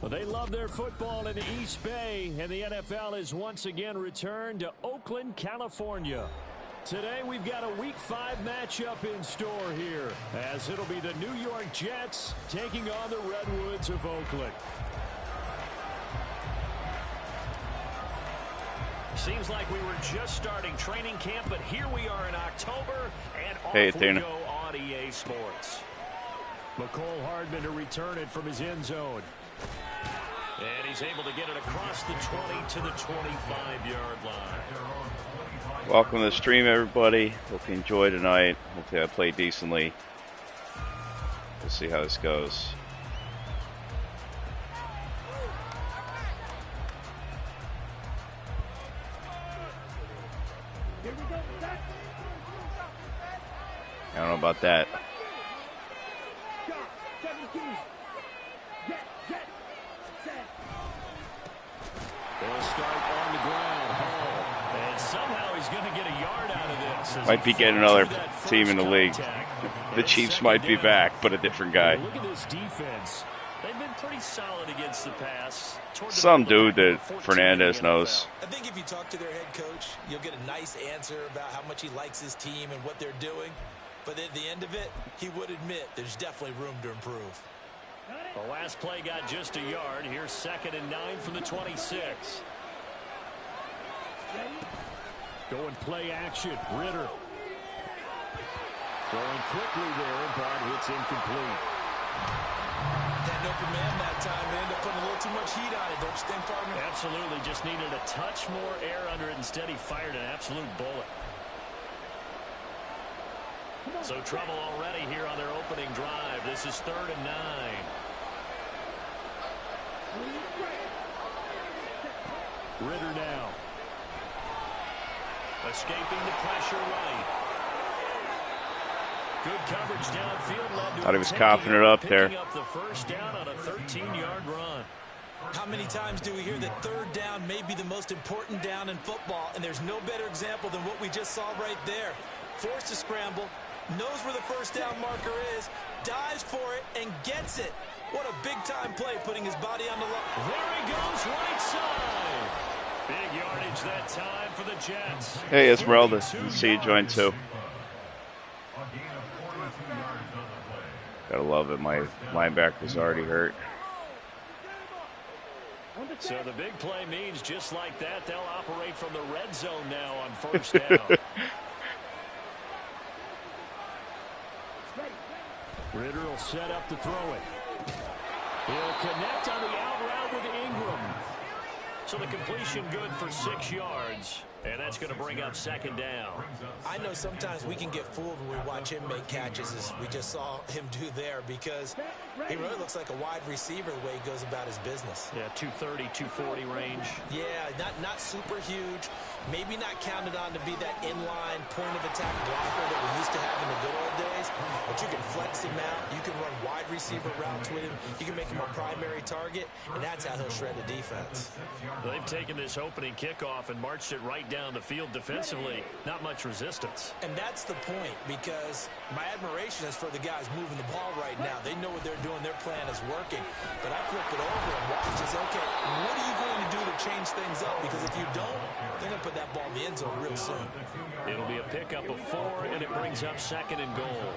Well, they love their football in the East Bay, and the NFL has once again returned to Oakland, California. Today we've got a Week 5 matchup in store here, as it'll be the New York Jets taking on the Redwoods of Oakland. Seems like we were just starting training camp, but here we are in October, and off we go on EA Sports. McCole Hardman to return it from his end zone. And he's able to get it across the 20 to the 25-yard line. Welcome to the stream, everybody. Hope you enjoy tonight. Hopefully I play decently. We'll see how this goes. I don't know about that. They'll start on the ground. And somehow he's going to get a yard out of this. Might be getting another team in the league. The Chiefs might be back, but a different guy. Look at this defense. They've been pretty solid against the pass. Some dude that Fernandez knows. I think if you talk to their head coach, you'll get a nice answer about how much he likes his team and what they're doing. But at the end of it, he would admit there's definitely room to improve. The last play got just a yard. Here's 2nd and 9 from the 26. Going play action. Ritter. Throwing quickly there, but it's incomplete. Had an open man that time. They ended up putting a little too much heat on it, don't you think, partner? Absolutely. Just needed a touch more air under it. Instead, he fired an absolute bullet. So trouble already here on their opening drive. This is 3rd and 9. Ritter now. Escaping the pressure right. Good coverage downfield. Thought he was coughing it up there. Up the first down on a 13-yard run. How many times do we hear that 3rd down may be the most important down in football, and there's no better example than what we just saw right there. Forced to scramble, knows where the first down marker is, dives for it, and gets it. What a big-time play, putting his body on the line. There he goes, right side. Big yardage that time for the Jets. Hey, Esmeralda. See you join too. Gotta love it. My linebacker's already hurt. So the big play means just like that, they'll operate from the red zone now on 1st down. Ritter will set up to throw it. He'll connect on the out route with Ingram. So the completion good for 6 yards. And that's going to bring up 2nd down. I know sometimes we can get fooled when we watch him make catches, as we just saw him do there, because he really looks like a wide receiver the way he goes about his business. Yeah, 230, 240 range. Yeah, not super huge. Maybe not counted on to be that inline point of attack blocker that we used to have in the good old days. But you can flex him out. You can run wide receiver routes with him. You can make him a primary target, and that's how he'll shred the defense. They've taken this opening kickoff and marched it right down the field defensively. Not much resistance. And that's the point, because my admiration is for the guys moving the ball right now. They know what they're doing. Their plan is working. But I flip it over and watch and say, okay, what are you going to do to change things up? Because if you don't, they're going to put that ball in the end zone real soon. It'll be a pickup of 4, and it brings up 2nd and goal.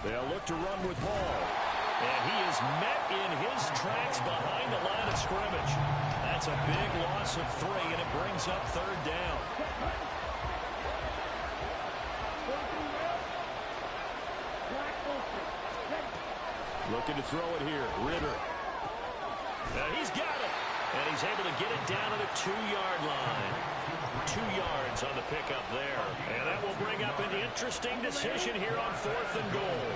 They'll look to run with ball. And he is met in his tracks behind the line of scrimmage. That's a big loss of 3, and it brings up 3rd down. Looking to throw it here. Ritter. He's got it. And he's able to get it down to the 2-yard line. 2 yards on the pickup there. And that will bring up an interesting decision here on 4th and goal.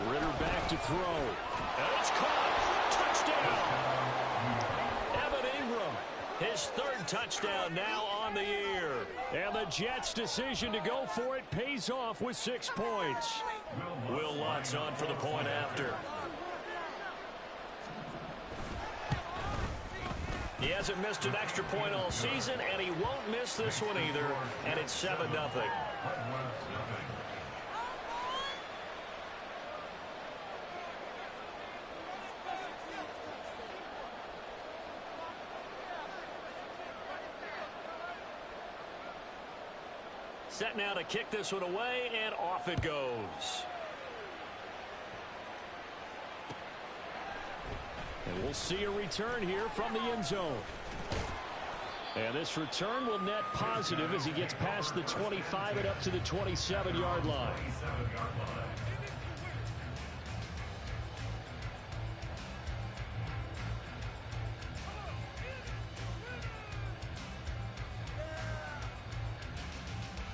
Ritter back to throw. And it's caught. Touchdown. Evan Ingram. His 3rd touchdown now on the year. And the Jets' decision to go for it pays off with 6 points. Will Lutz on for the point after. He hasn't missed an extra point all season, and he won't miss this one either, and it's 7-0. Set now to kick this one away, and off it goes. And we'll see a return here from the end zone. And this return will net positive as he gets past the 25 and up to the 27-yard line.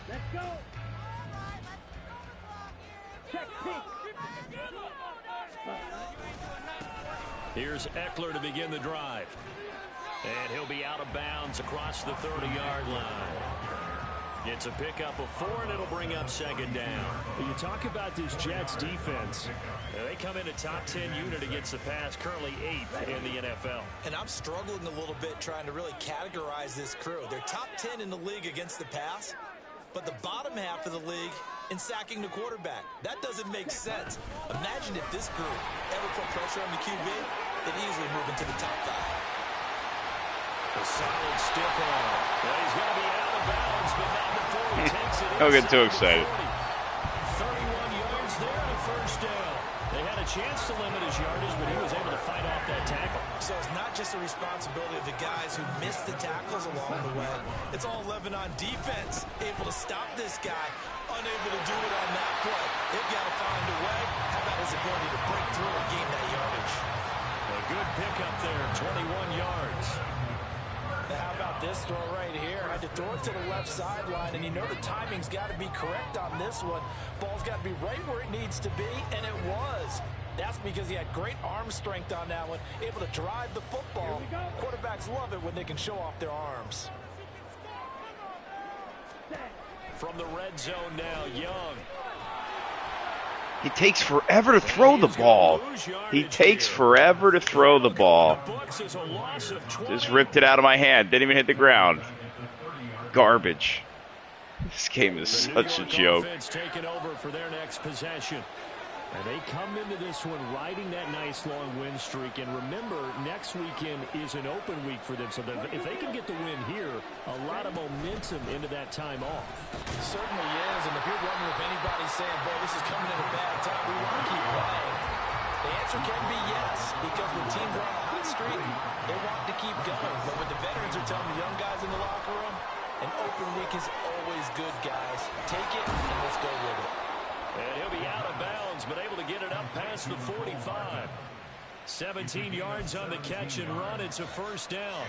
Let's go. Check peak. Here's Eckler to begin the drive. And he'll be out of bounds across the 30-yard line. It's a pickup of 4, and it'll bring up second down. You talk about this Jets defense. They come in a top 10 unit against the pass, currently 8th in the NFL. And I'm struggling a little bit trying to really categorize this crew. They're top 10 in the league against the pass, but the bottom half of the league in sacking the quarterback. That doesn't make sense. Imagine if this group ever put pressure on the QB, they'd easily move into the top 5. A solid stiff arm. Well, he's going to be out of bounds, but not before he takes it. Don't get too excited. 31 yards there and a first down. They had a chance to limit his yardage, but he was able to fight off that tackle. So it's not just the responsibility of the guys who missed the tackles along the way. It's all 11 on defense, able to stop this guy, unable to do it on that play. They've got to find a way. How about his ability to break through and gain that yardage? A good pickup there, 21 yards. How about this throw right here? Had to throw it to the left sideline, and you know the timing's got to be correct on this one. Ball's got to be right where it needs to be, and it was. That's because he had great arm strength on that one, able to drive the football. Quarterbacks love it when they can show off their arms. From the red zone now, Young. He takes forever to throw the ball. He takes forever to throw the ball. Just ripped it out of my hand. Didn't even hit the ground. Garbage. This game is such a joke. Taking over for their next possession. And they come into this one riding that nice long win streak. And remember, next weekend is an open week for them. So if they can get the win here, a lot of momentum into that time off. It certainly is. And if you're wondering if anybody's saying, boy, this is coming at a bad time, we want to keep playing, the answer can be yes. Because when teams are on a hot streak, they want to keep going. But when the veterans are telling the young guys in the locker room, an open week is always good, guys. Take it and let's go with it. And he'll be out of bounds, but able to get it up past the 45. 17 yards on the catch and run. It's a first down.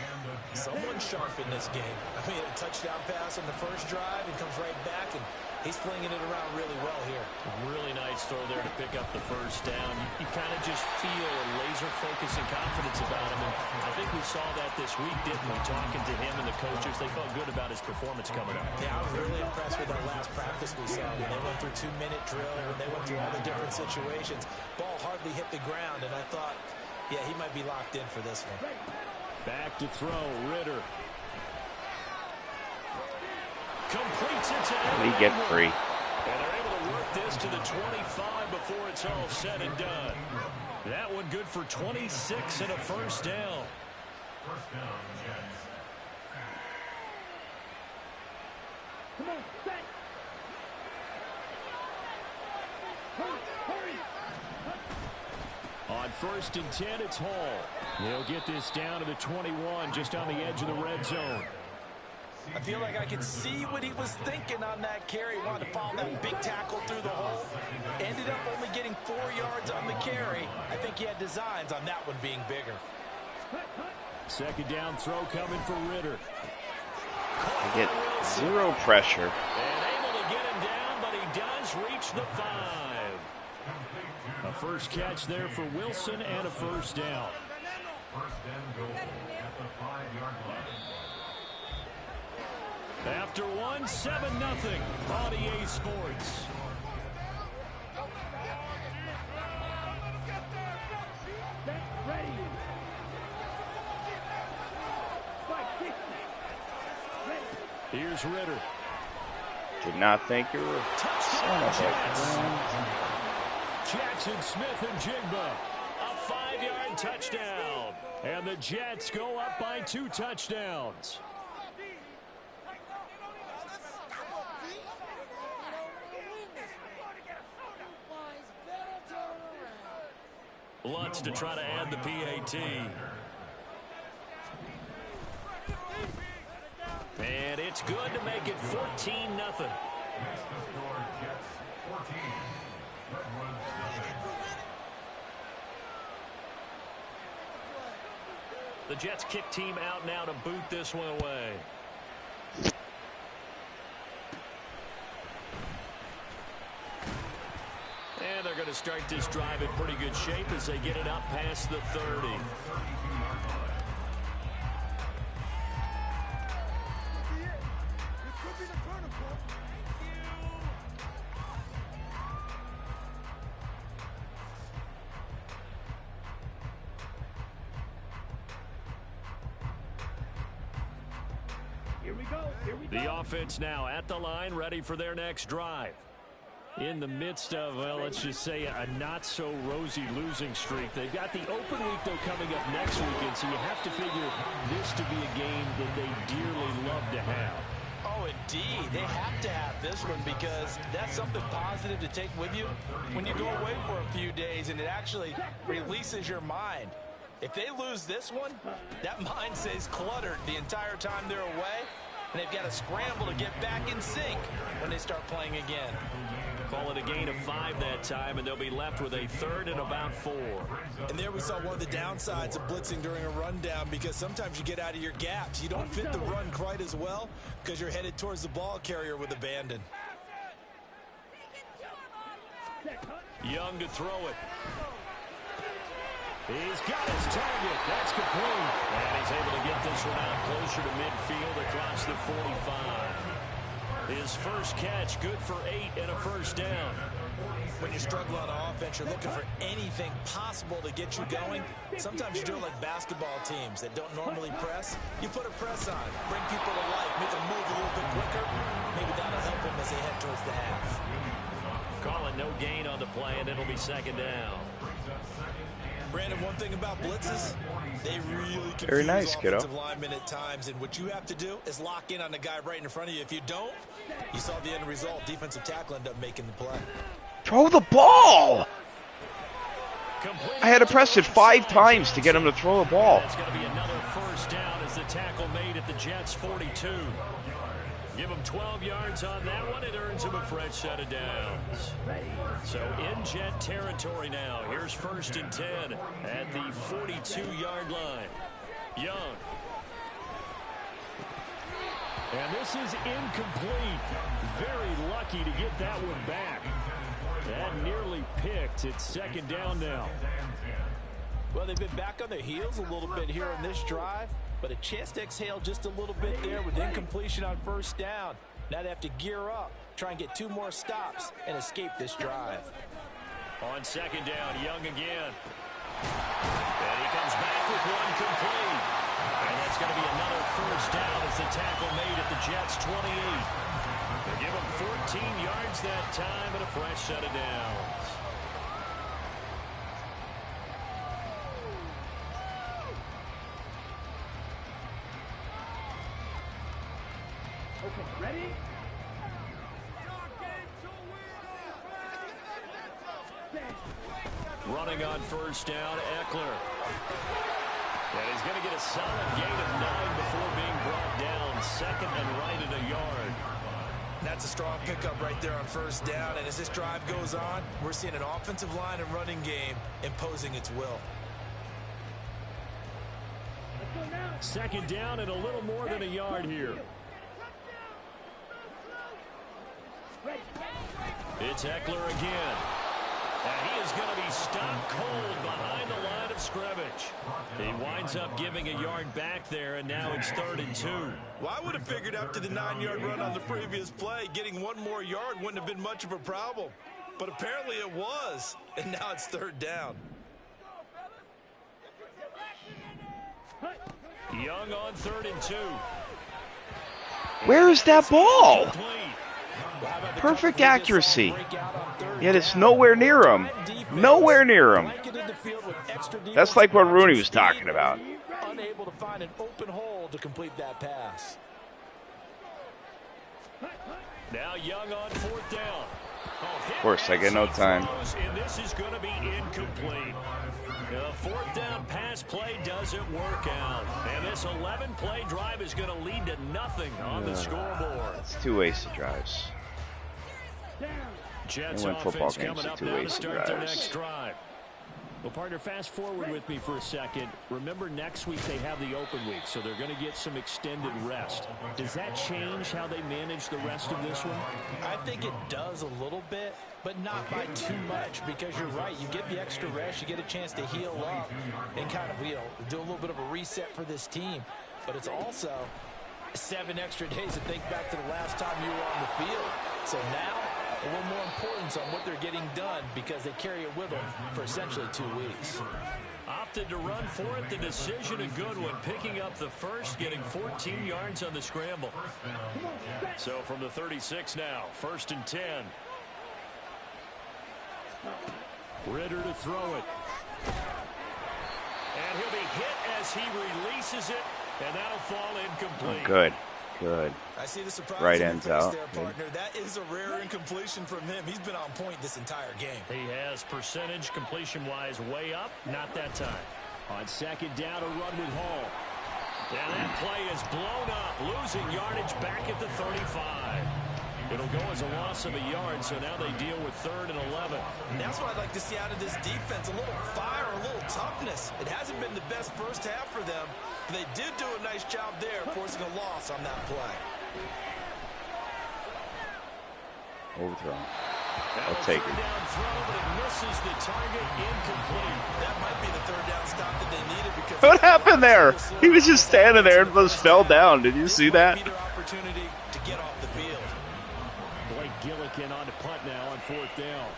Someone sharp in this game. I mean, a touchdown pass on the first drive and comes right back, and he's flinging it around really well here. Really nice throw there to pick up the first down. You kind of just feel a laser focus and confidence about him. And I think we saw that this week, didn't we? Talking to him and the coaches, they felt good about his performance coming up. Yeah, I was really impressed with that last practice we saw when they went through 2-minute drill, when they went through all the different situations. Ball hardly hit the ground, and I thought, yeah, he might be locked in for this one. Back to throw, Ritter. Completes it to him. He get free. And they're able to work this to the 25 before it's all said and done. That one good for 26 and a first down. Come on, set. Hurry. On 1st and 10, it's Hall. They'll get this down to the 21, just on the edge of the red zone. I feel like I could see what he was thinking on that carry. Wanted to follow that big tackle through the hole. Ended up only getting 4 yards on the carry. I think he had designs on that one being bigger. Second down throw coming for Ritter. They get zero pressure. And able to get him down, but he does reach the 5. A first catch there for Wilson and a first down. After one, 7-0 on EA Sports. Here's Ritter. Did not think you were. Son of a gun. Jackson Smith and Jigba. A 5-yard touchdown. And the Jets go up by 2 touchdowns. Lutz to try to add the PAT. And it's good to make it 14-0. The Jets kick team out now to boot this one away. And they're going to start this drive in pretty good shape as they get it up past the 30. The offense now at the line, ready for their next drive. In the midst of, well, let's just say a not-so-rosy losing streak. They've got the open week, though, coming up next weekend, so you have to figure this to be a game that they dearly love to have. Oh, indeed. They have to have this one because that's something positive to take with you when you go away for a few days, and it actually releases your mind. If they lose this one, that mind stays cluttered the entire time they're away, and they've got to scramble to get back in sync when they start playing again. Call it a gain of 5 that time, and they'll be left with a 3rd and about 4. And there we saw one of the downsides of blitzing during a rundown, because sometimes you get out of your gaps. You don't fit the run quite as well because you're headed towards the ball carrier with abandon. Young to throw it. He's got his target. That's complete. And he's able to get this one out closer to midfield across the 45. His first catch, good for 8 and a first down. When you're struggling on offense, you're looking for anything possible to get you going. Sometimes you do it like basketball teams that don't normally press. You put a press on, bring people to life, make them move a little bit quicker. Maybe that'll help them as they head towards the half. Calling no gain on the play, and it'll be 2nd down. Brandon, one thing about blitzes, they really confuse Very nice, offensive linemen at times, and what you have to do is lock in on the guy right in front of you. If you don't, you saw the end result. Defensive tackle ended up making the play. Throw the ball! I had to press it 5 times to get him to throw the ball. That's going to be another first down as the tackle made at the Jets' 42. Give him 12 yards on that one. It earns him a fresh set of downs. So in Jet territory now. Here's 1st and 10 at the 42-yard line. Young. And this is incomplete. Very lucky to get that one back. That nearly picked. It's 2nd down now. Well, they've been back on their heels a little bit here on this drive, but a chance to exhale just a little bit there with incompletion on 1st down. Now they have to gear up, try and get 2 more stops, and escape this drive. On 2nd down, Young again. And he comes back with one complete. And that's going to be another first down as the tackle made at the Jets' 28. They give him 14 yards that time and a fresh set of downs. Okay, ready? Running on 1st down, Eckler. And he's going to get a solid gain of 9 before being brought down. 2nd and right at a yard. That's a strong pickup right there on 1st down. And as this drive goes on, we're seeing an offensive line and running game imposing its will. 2nd down and a little more than a yard here. It's Eckler again. And he is going to be stopped cold behind the line of scrimmage. He winds up giving a yard back there, and now it's 3rd and 2. Well, I would have figured after the 9-yard run on the previous play, getting 1 more yard wouldn't have been much of a problem. But apparently it was, and now it's 3rd down. Young on 3rd and 2. Where is that ball? Perfect accuracy. Yet it's nowhere near him. Nowhere near him. That's like what Rooney was talking about. Unable to find an open hole to complete that pass. Now Young on fourth down. Of course, I get no time. And this is going to be incomplete. The fourth down pass play doesn't work out. And this 11-play drive is going to lead to nothing on the scoreboard. It's 2 wasted drives. Jets win football offense games coming with up 2 now to wasted start their drives. next drive. Well, partner, fast forward with me for a second. Remember, next week they have the open week, so they're going to get some extended rest. Does that change how they manage the rest of this one? I think it does a little bit, but not by too much, because you're right. You get the extra rest, you get a chance to heal up and kind of, do a little bit of a reset for this team. But it's also 7 extra days to think back to the last time you were on the field. So now, a little more importance on what they're getting done, because they carry it with them for essentially 2 weeks. Opted to run for it. The decision a good one. Picking up the first, getting 14 yards on the scramble. So from the 36 now, 1st and 10. Ritter to throw it. And he'll be hit as he releases it, and that'll fall incomplete. Oh, good. Good. I see the surprise right in your ends face out. there, partner. That is a rare incompletion from him. He's been on point this entire game. He has percentage completion-wise way up. Not that time. On 2nd down, a run with Hall. And that play is blown up, losing yardage back at the 35. It'll go as a loss of a yard, so now they deal with 3rd and 11. And that's what I'd like to see out of this defense, a little fire, a little toughness. It hasn't been the best first half for them. They did do a nice job there, forcing a loss on that play. Overthrow. I'll take it. Down throw, but it misses the target, incomplete. That might be the 3rd down stop that they needed, because What happened there? He was just standing there and just fell down. Did you see that? Opportunity to get off the field. Blake Gillikin on to punt now on 4th down.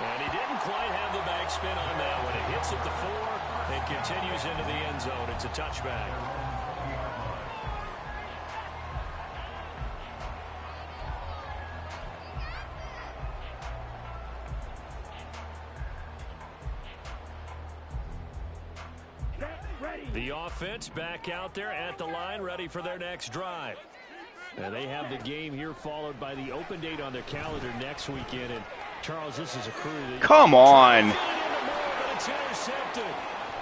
And he didn't quite have the backspin on that one. It hits at the 4 and continues into the end zone. It's a touchback. The offense back out there at the line, ready for their next drive. And they have the game here followed by the open date on their calendar next weekend. And Charles, this is a crew that... Come on.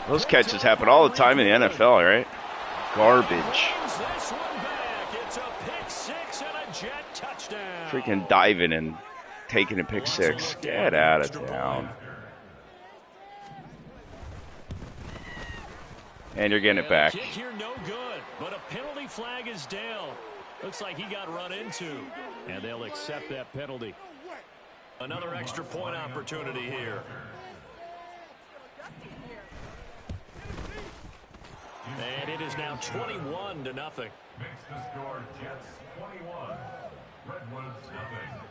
Those catches happen all the time in the NFL, right? Garbage. Freaking diving and taking a pick 6. Get out of town. And you're getting it back. Kick here no good, but a penalty flag is down. Looks like he got run into, and they'll accept that penalty. Another extra point opportunity here. And it is now 21-0. Makes the score Jets 21, Redwoods nothing.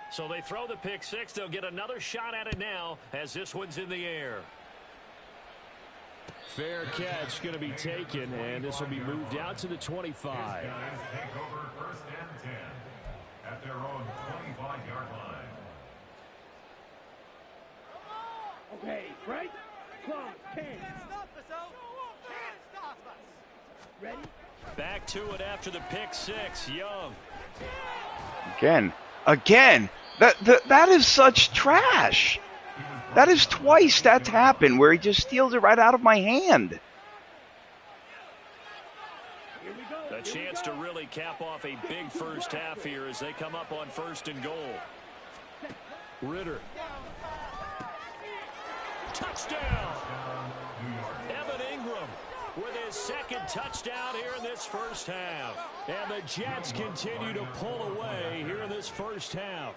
So they throw the pick 6. They'll get another shot at it now as this one's in the air. Fair catch going to be taken, and this will be moved out to the 25. Take over 1st and 10 at their own 25-yard line. Okay, right? Clock, 10. Ready? Back to it after the pick 6. Young. Again. That is such trash. That is twice that's happened where he just steals it right out of my hand. A chance to really cap off a big first half here as they come up on 1st and goal. Ritter. Touchdown. Evan Ingram with his 2nd touchdown here in this first half. And the Jets continue to pull away here in this first half.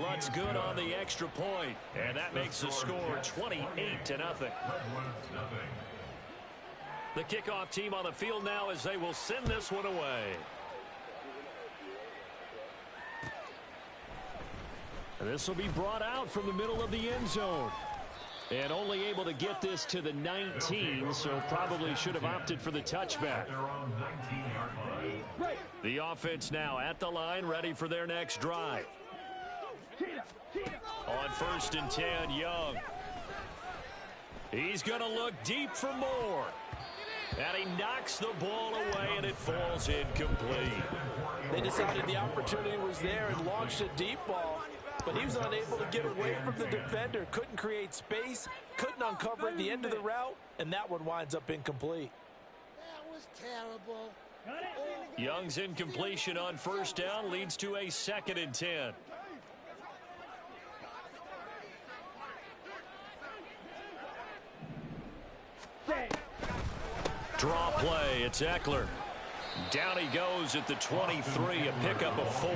Lutt's good on the extra point, and that makes the score 28-0. The kickoff team on the field now as they will send this one away. And this will be brought out from the middle of the end zone. And only able to get this to the 19, so probably should have opted for the touchback. The offense now at the line, ready for their next drive. On 1st and 10, Young. He's going to look deep for more. And he knocks the ball away, and it falls incomplete. They decided the opportunity was there and launched a deep ball, but he was unable to get away from the defender. Couldn't create space, couldn't uncover the end of the route, and that one winds up incomplete. That was terrible. Young's incompletion on 1st down leads to a 2nd and 10. Draw play, it's Eckler. Down he goes at the 23, a pickup of 4.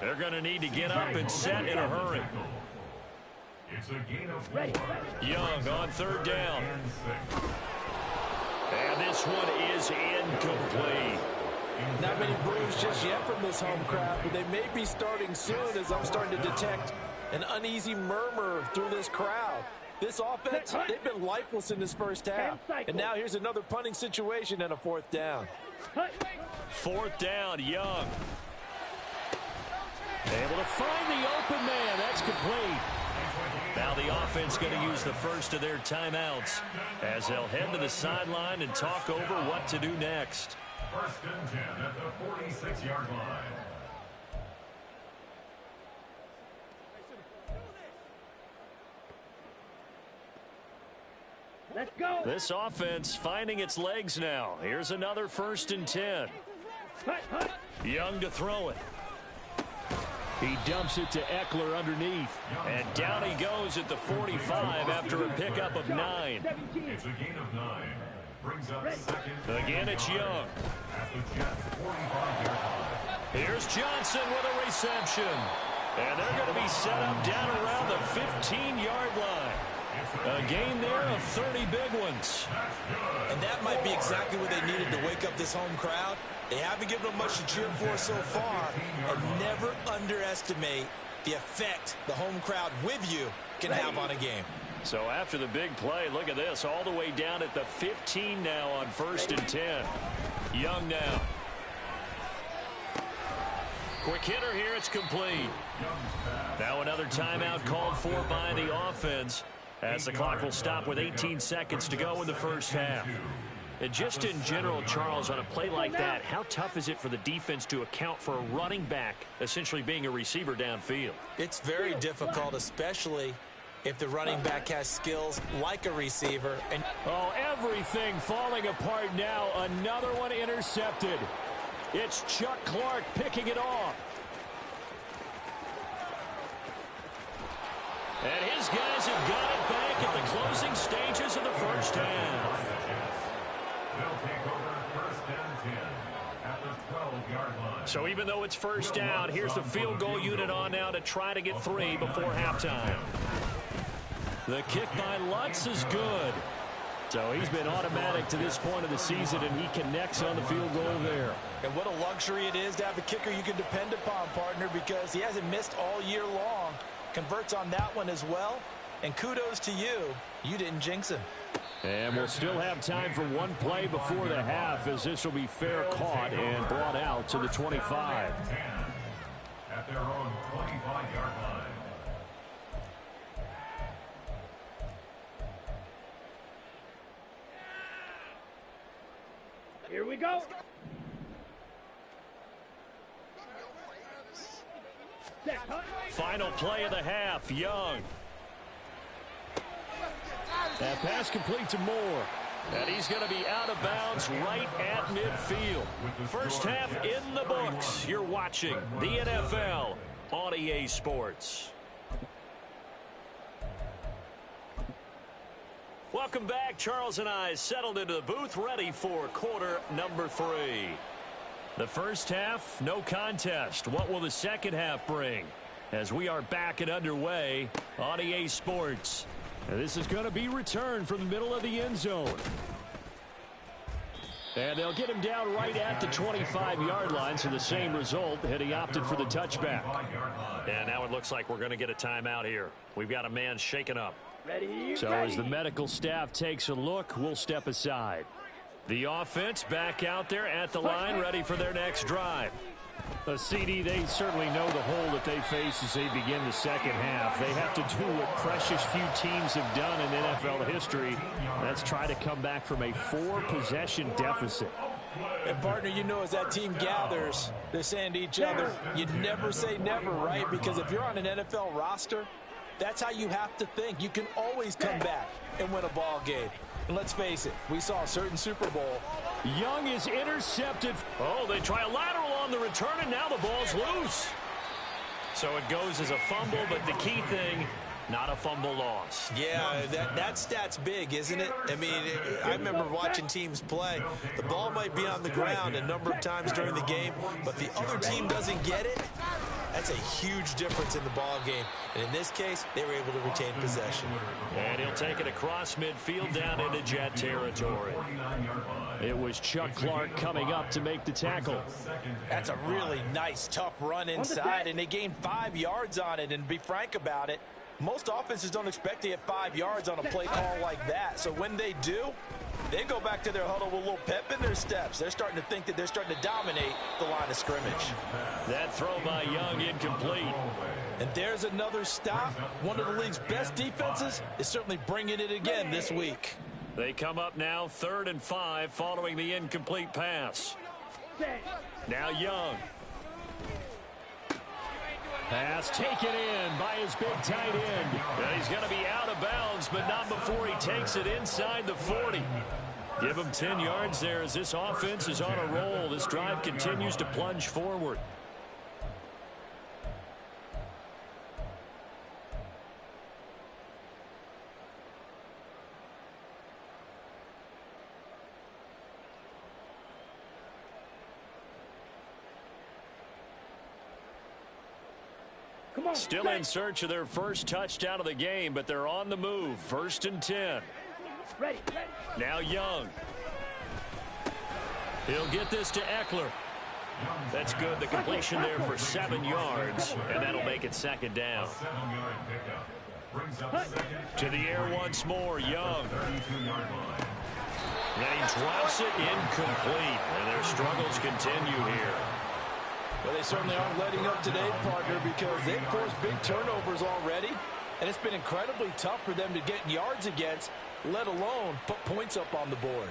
They're going to need to get up and set in a hurry. Young on 3rd down. And this one is incomplete. Not many boos just yet from this home crowd, but they may be starting soon as I'm starting to detect an uneasy murmur through this crowd. This offense, they've been lifeless in this first half. And now here's another punting situation and a 4th down. 4th down, Young. Able to find the open man. That's complete. Now the offense going to use the first of their timeouts as they'll head to the sideline and talk over what to do next. 1st and 10 at the 46-yard line. Let's go. This offense finding its legs now. Here's another 1st and 10. Young to throw it. He dumps it to Eckler underneath. And down he goes at the 45 after a pickup of 9. It's a gain of 9. Brings up 2nd. Again, it's Young. At the Jets' 45-yard line. Here's Johnson with a reception. And they're going to be set up down around the 15-yard line. A gain there of 30 big ones. And that might be exactly what they needed to wake up this home crowd. They haven't given them much to cheer for so far. And never underestimate the effect the home crowd with you can have on a game. So after the big play, look at this. All the way down at the 15 now on 1st and 10. Young now. Quick hitter here. It's complete. Now another timeout called for by the offense, as the clock will stop with 18 seconds to go in the first half. And just in general, Charles, on a play like that, how tough is it for the defense to account for a running back essentially being a receiver downfield? It's very difficult, especially if the running back has skills like a receiver. And oh, everything falling apart now. Another one intercepted. It's Chuck Clark picking it off. And his guys have got it back at the closing stages of the first half. They'll take over 1st and 10 at the 12-yard line. So even though it's 1st down, here's the field goal unit on now to try to get 3 before halftime. The kick by Lutz is good. So he's been automatic to this point of the season, and he connects on the field goal there. And what a luxury it is to have a kicker you can depend upon, partner, because he hasn't missed all year long. Converts on that one as well. And kudos to you. You didn't jinx him. And we'll still have time for one play before the half, as this will be fair caught and brought out to the 25. At their own 25-yard line. Here we go. Final play of the half, Young. That pass complete to Moore. And he's going to be out of bounds right at midfield. First half in the books. You're watching the NFL on EA Sports. Welcome back. Charles and I settled into the booth, ready for quarter number 3. The first half, no contest. What will the second half bring? As we are back and underway on EA Sports. And this is going to be returned from the middle of the end zone. And they'll get him down right at the 25-yard line, so the same result, had he opted for the touchback. And now it looks like we're going to get a timeout here. We've got a man shaken up. So as the medical staff takes a look, we'll step aside. The offense back out there at the line, ready for their next drive. A CD, they certainly know the hole that they face as they begin the second half. They have to do what precious few teams have done in NFL history. That's try to come back from a 4-possession deficit. And, partner, you know, as that team gathers, they're saying to each other, you never say never, right? Because if you're on an NFL roster, that's how you have to think. You can always come back and win a ball game. And let's face it, we saw a certain Super Bowl. Young is intercepted. Oh, they try a lateral on the return, and now the ball's loose. So it goes as a fumble, but the key thing, not a fumble loss. Yeah, that stat's big, isn't it? I mean, I remember watching teams play. The ball might be on the ground a number of times during the game, but the other team doesn't get it. That's a huge difference in the ball game. And in this case, they were able to retain possession. And he'll take it across midfield down into Jet territory. It was Chuck Clark coming up to make the tackle. That's a really nice, tough run inside, and they gained 5 yards on it. And to be frank about it, most offenses don't expect to get 5 yards on a play call like that. So when they do, they go back to their huddle with a little pep in their steps. They're starting to think that they're starting to dominate the line of scrimmage. That throw by Young incomplete. And there's another stop. One of the league's best defenses is certainly bringing it again this week. They come up now 3rd and 5 following the incomplete pass. Now Young. Pass taken in by his big tight end. And he's going to be out of bounds, but not before he takes it inside the 40. Give him 10 yards there as this offense is on a roll. This drive continues to plunge forward. Still in search of their first touchdown of the game, but they're on the move. 1st and 10. Now Young. He'll get this to Eckler. That's good. The completion there for 7 yards, and that'll make it 2nd down. To the air once more, Young. And he drops it incomplete, and their struggles continue here. Well, they certainly aren't letting up today, partner, because they've forced big turnovers already, and it's been incredibly tough for them to get yards against, let alone put points up on the board.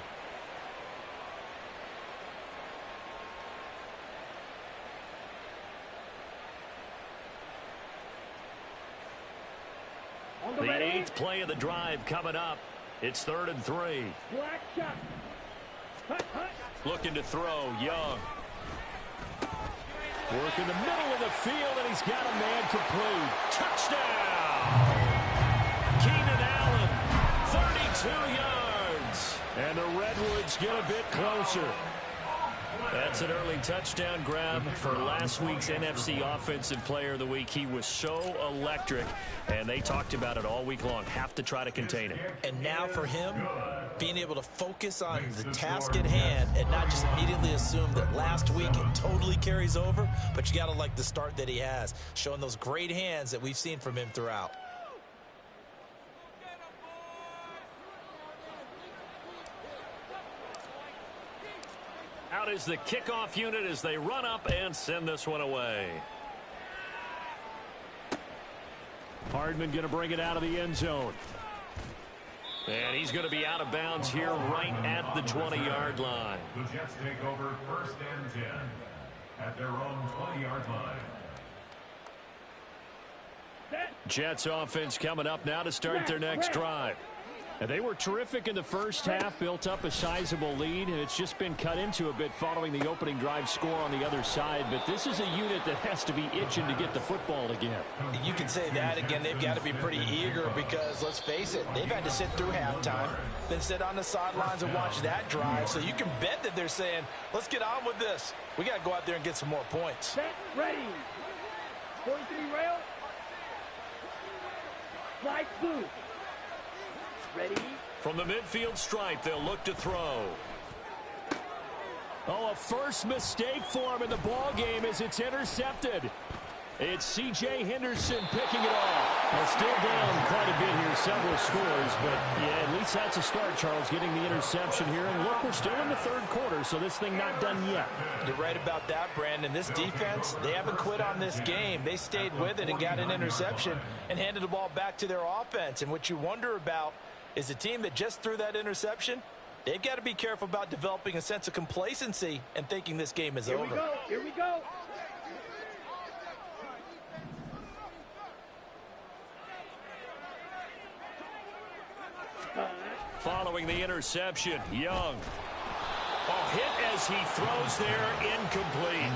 The 8th play of the drive coming up. It's 3rd and 3. Looking to throw, Young. Work in the middle of the field, and he's got a man complete. Touchdown! Keenan Allen, 32 yards. And the Redwoods get a bit closer. That's an early touchdown grab for last week's NFC Offensive Player of the Week. He was so electric, and they talked about it all week long. Have to try to contain him. And now for him, being able to focus on the task at hand and not just immediately assume that last week it totally carries over, but you got to like the start that he has, showing those great hands that we've seen from him throughout. Out is the kickoff unit as they run up and send this one away. Hardman going to bring it out of the end zone. And he's going to be out of bounds here right at the 20-yard line. The Jets take over 1st and 10 at their own 20-yard line. Jets offense coming up now to start their next drive. And they were terrific in the first half, built up a sizable lead, and it's just been cut into a bit following the opening drive score on the other side. But this is a unit that has to be itching to get the football again. You can say that again. They've got to be pretty eager because, let's face it, they've had to sit through halftime, then sit on the sidelines and watch that drive. So you can bet that they're saying, let's get on with this. We got to go out there and get some more points. Set, ready. Going to be rail. Slide through. Ready. From the midfield stripe, they'll look to throw. Oh, a first mistake for him in the ball game as it's intercepted. It's C.J. Henderson picking it off. Well, still down quite a bit here, several scores, but yeah, at least that's a start, Charles, getting the interception here. And look, we're still in the third quarter, so this thing not done yet. You're right about that, Brandon. This defense, they haven't quit on this game. They stayed with it and got an interception and handed the ball back to their offense. And what you wonder about is a team that just threw that interception, they've got to be careful about developing a sense of complacency and thinking this game is over. Here we go. Here we go. Following the interception, Young. Oh, hit as he throws there, incomplete.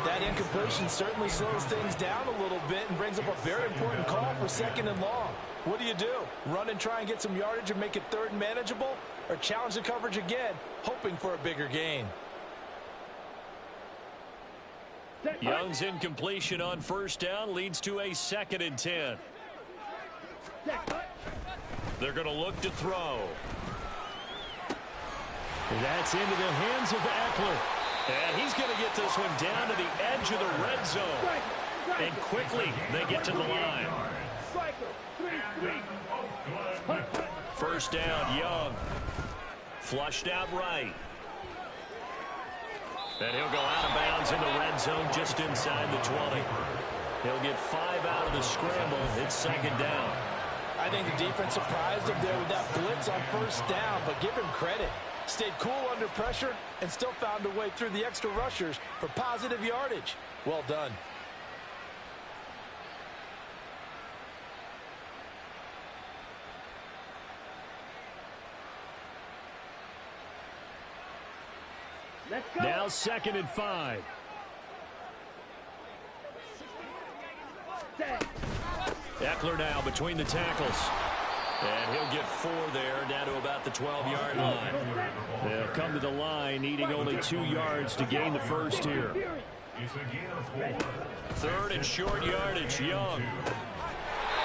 That incompletion certainly slows things down a little bit and brings up a very important call for 2nd and long. What do? Run and try and get some yardage and make it 3rd and manageable? Or challenge the coverage again, hoping for a bigger gain? Young's incompletion on 1st down leads to a 2nd and 10. They're going to look to throw. That's into the hands of Eckler. And he's going to get this one down to the edge of the red zone. And quickly, they get to the line. 1st down, Young. Flushed out right. And he'll go out of bounds in the red zone just inside the 20. He'll get 5 out of the scramble. It's 2nd down. I think the defense surprised him there with that blitz on 1st down, but give him credit. Stayed cool under pressure and still found a way through the extra rushers for positive yardage. Well done. Let's go. Now 2nd and 5. Eckler now between the tackles. And he'll get 4 there, down to about the 12-yard line. They'll come to the line, needing only 2 yards to gain the first here. 3rd and short yardage, Young.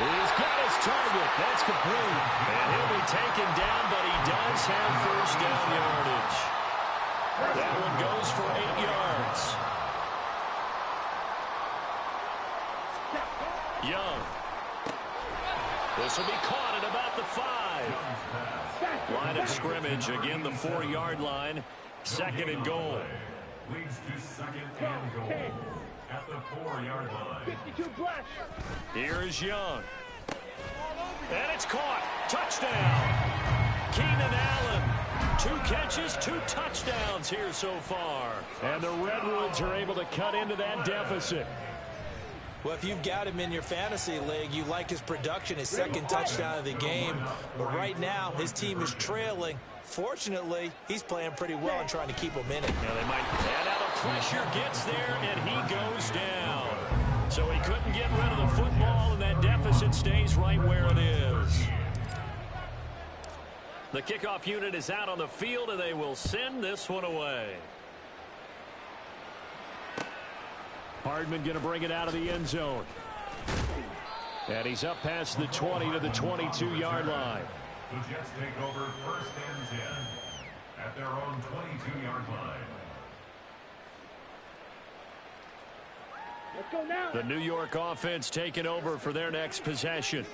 He's got his target. That's complete. And he'll be taken down, but he does have 1st down yardage. That one goes for 8 yards. Young. This will be caught at about the 5. Line of scrimmage, again the 4-yard line. 2nd and goal. Leads to 2nd and goal at the 4-yard line. 52 black. Here's Young. And it's caught. Touchdown. Keenan Allen. 2 catches, 2 touchdowns here so far. And the Redwoods are able to cut into that deficit. Well, if you've got him in your fantasy league, you like his production, his 2nd touchdown of the game. But right now, his team is trailing. Fortunately, he's playing pretty well and trying to keep them in it. Now they might add out the pressure, gets there, and he goes down. So he couldn't get rid of the football, and that deficit stays right where it is. The kickoff unit is out on the field, and they will send this one away. Hardman going to bring it out of the end zone. And he's up past the 20 to the 22-yard line. The Jets take over 1st and 10 at their own 22-yard line. Let's go now. The New York offense taking over for their next possession.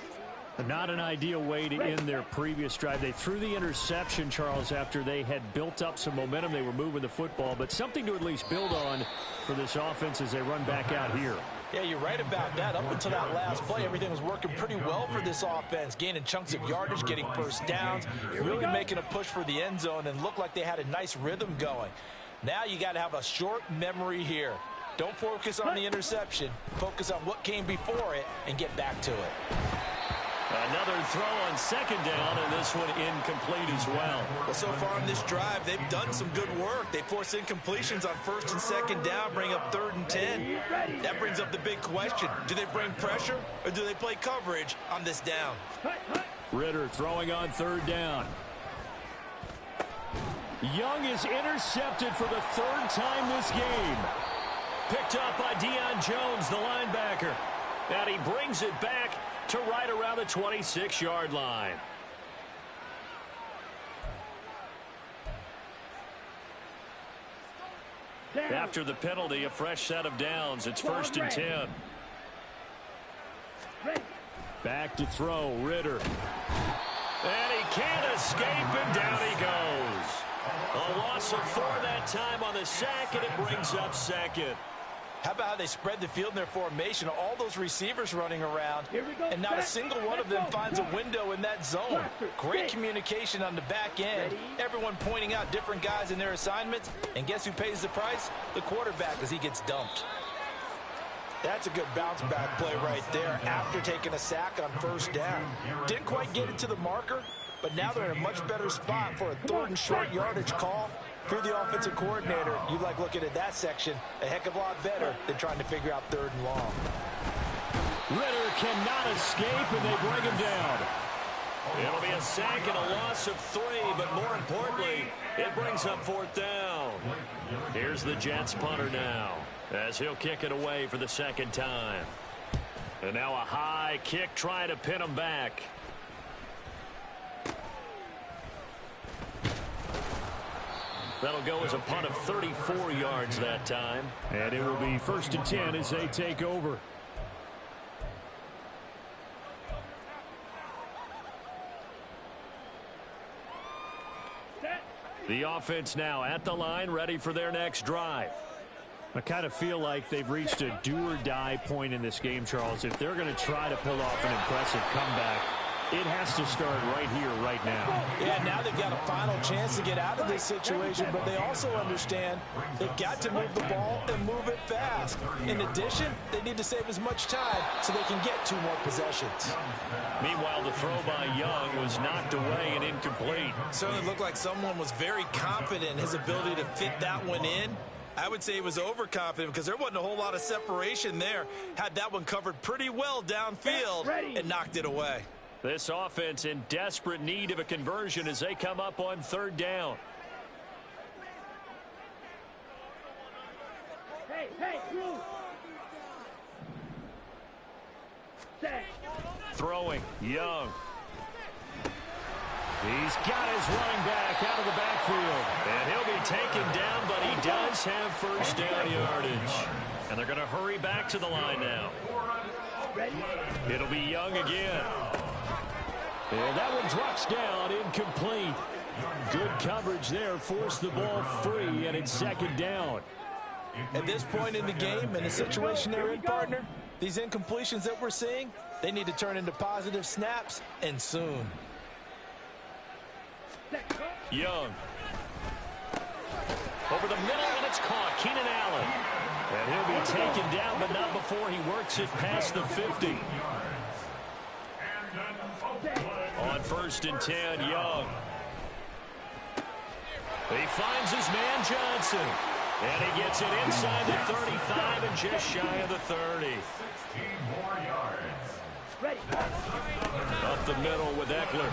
Not an ideal way to end their previous drive. They threw the interception, Charles, after they had built up some momentum. They were moving the football, but something to at least build on for this offense as they run back out here. Yeah, you're right about that. Up until that last play, everything was working pretty well for this offense, gaining chunks of yardage, getting 1st downs, really making a push for the end zone, and looked like they had a nice rhythm going. Now you got to have a short memory here. Don't focus on the interception. Focus on what came before it and get back to it. Another throw on 2nd down, and this one incomplete as well. Well, so far on this drive, they've done some good work. They force incompletions on 1st and 2nd down, bring up 3rd and 10. That brings up the big question. Do they bring pressure, or do they play coverage on this down? Ritter throwing on 3rd down. Young is intercepted for the 3rd time this game. Picked up by Deion Jones, the linebacker. And he brings it back to right around the 26-yard line. After the penalty, a fresh set of downs. It's 1st and 10. Back to throw, Ritter. And he can't escape, and down he goes. A loss of 4 that time on the sack, and it brings up 2nd. How about how they spread the field in their formation? All those receivers running around, and not a single one of them finds a window in that zone. Great communication on the back end. Everyone pointing out different guys in their assignments. And guess who pays the price? The quarterback, as he gets dumped. That's a good bounce back play right there after taking a sack on 1st down. Didn't quite get it to the marker, but now they're in a much better spot for a 3rd and short yardage call. If you're the offensive coordinator, you like looking at that section a heck of a lot better than trying to figure out 3rd and long. Ritter cannot escape, and they bring him down. It'll be a sack and a loss of 3, but more importantly, it brings up 4th down. Here's the Jets punter now, as he'll kick it away for the 2nd time. And now a high kick trying to pin him back. That'll go as a punt of 34 yards that time. And it will be 1st and 10 as they take over. The offense now at the line, ready for their next drive. I kind of feel like they've reached a do-or-die point in this game, Charles. If they're going to try to pull off an impressive comeback, it has to start right here, right now. Yeah, now they've got a final chance to get out of this situation, but they also understand they've got to move the ball and move it fast. In addition, they need to save as much time so they can get 2 more possessions. Meanwhile, the throw by Young was knocked away and incomplete. Certainly looked like someone was very confident in his ability to fit that one in. I would say he was overconfident because there wasn't a whole lot of separation there. Had that one covered pretty well downfield and knocked it away. This offense in desperate need of a conversion as they come up on 3rd down. Throwing, Young. He's got his running back out of the backfield. And he'll be taken down, but he does have 1st down yardage. And they're going to hurry back to the line now. It'll be Young again. And that one drops down, incomplete. Good coverage there, forced the ball free, and it's 2nd down. At this point in the game, in the situation they're in, partner, these incompletions that we're seeing, they need to turn into positive snaps, and soon. Young. Over the middle, and it's caught. Keenan Allen. And he'll be taken down, but not before he works it past the 50. On 1st and 10, Young. He finds his man Johnson. And he gets it inside the 35 and just shy of the 30. 16 more yards. Up the middle with Eckler.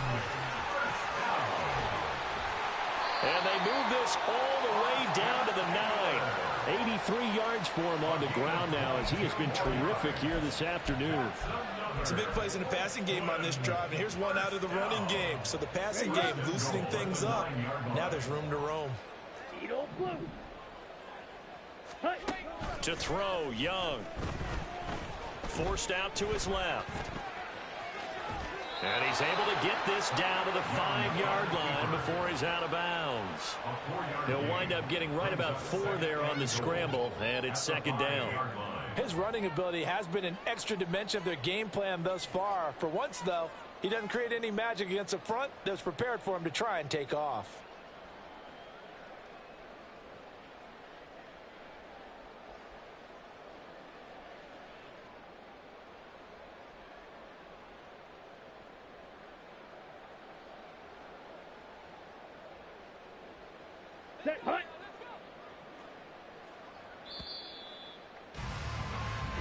And they move this all the way down to the 9. 83 yards for him on the ground now as he has been terrific here this afternoon. Some big plays in the passing game on this drive, and here's one out of the running game. So the passing game loosening things up. Now there's room to roam. To throw, Young. Forced out to his left. And he's able to get this down to the 5-yard line before he's out of bounds. He'll wind up getting right about 4 there on the scramble, and it's 2nd down. His running ability has been an extra dimension of their game plan thus far. For once, though, he doesn't create any magic against the front that's prepared for him to try and take off.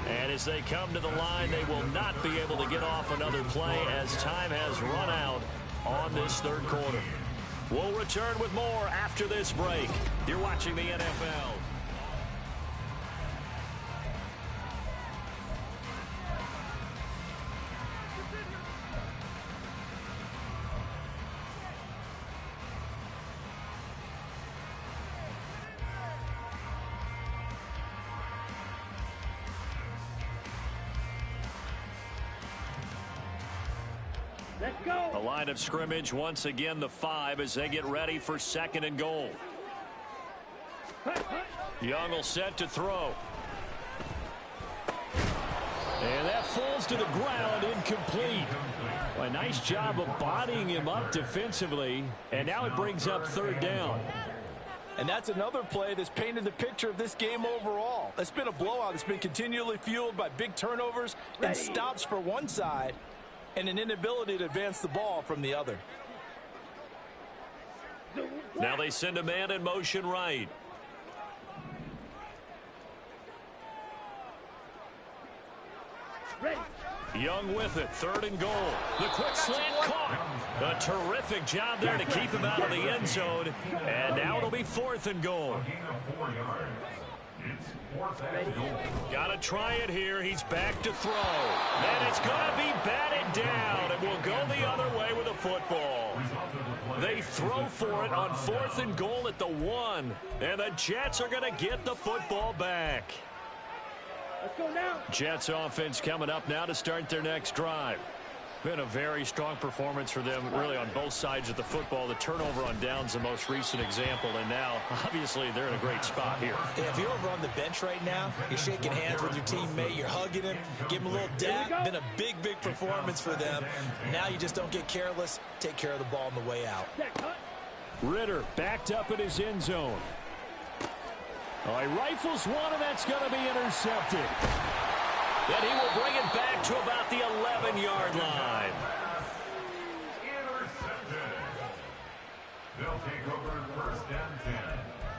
And as they come to the line, they will not be able to get off another play as time has run out on this 3rd quarter. We'll return with more after this break. You're watching the NFL. The line of scrimmage once again the 5 as they get ready for 2nd and goal. Young will set to throw. And that falls to the ground, incomplete. A nice job of bodying him up defensively, and now it brings up 3rd down. And that's another play that's painted the picture of this game overall. It's been a blowout. It's been continually fueled by big turnovers and stops for one side and an inability to advance the ball from the other. Now they send a man in motion right. Young with it, 3rd and goal. The quick slant caught. A terrific job there to keep him out of the end zone. And now it'll be 4th and goal. Got to try it here. He's back to throw. And it's going to be batted down. And we'll go the other way with a football. They throw for it on 4th and goal at the 1. And the Jets are going to get the football back. Let's go now. Jets offense coming up now to start their next drive. Been a very strong performance for them, really, on both sides of the football. The turnover on downs, the most recent example, and now, obviously, they're in a great spot here. Yeah, if you're over on the bench right now, you're shaking hands with your teammate, you're hugging him, give him a little dap. Been a big, big performance for them. Now you just don't get careless. Take care of the ball on the way out. Ritter backed up in his end zone. Oh, he rifles one, and that's going to be intercepted. Then he will bring it back to about the 11-yard line. Intercepted. They'll take over 1st and 10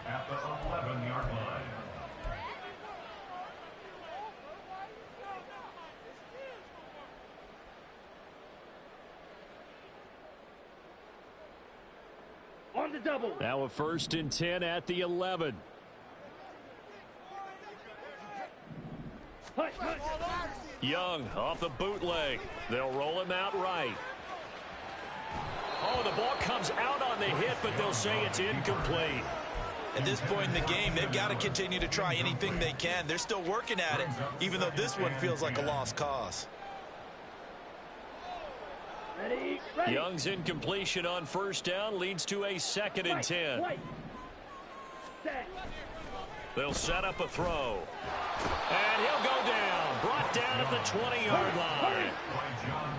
at the 11-yard line. On the double. Now a 1st and 10 at the 11. Young off the bootleg. They'll roll him out right. Oh, the ball comes out on the hit, but they'll say it's incomplete. At this point in the game, they've got to continue to try anything they can. They're still working at it, even though this one feels like a lost cause. Ready. Young's incompletion on 1st down leads to a 2nd and 10. They'll set up a throw. And he'll go down. Brought down at the 20-yard line.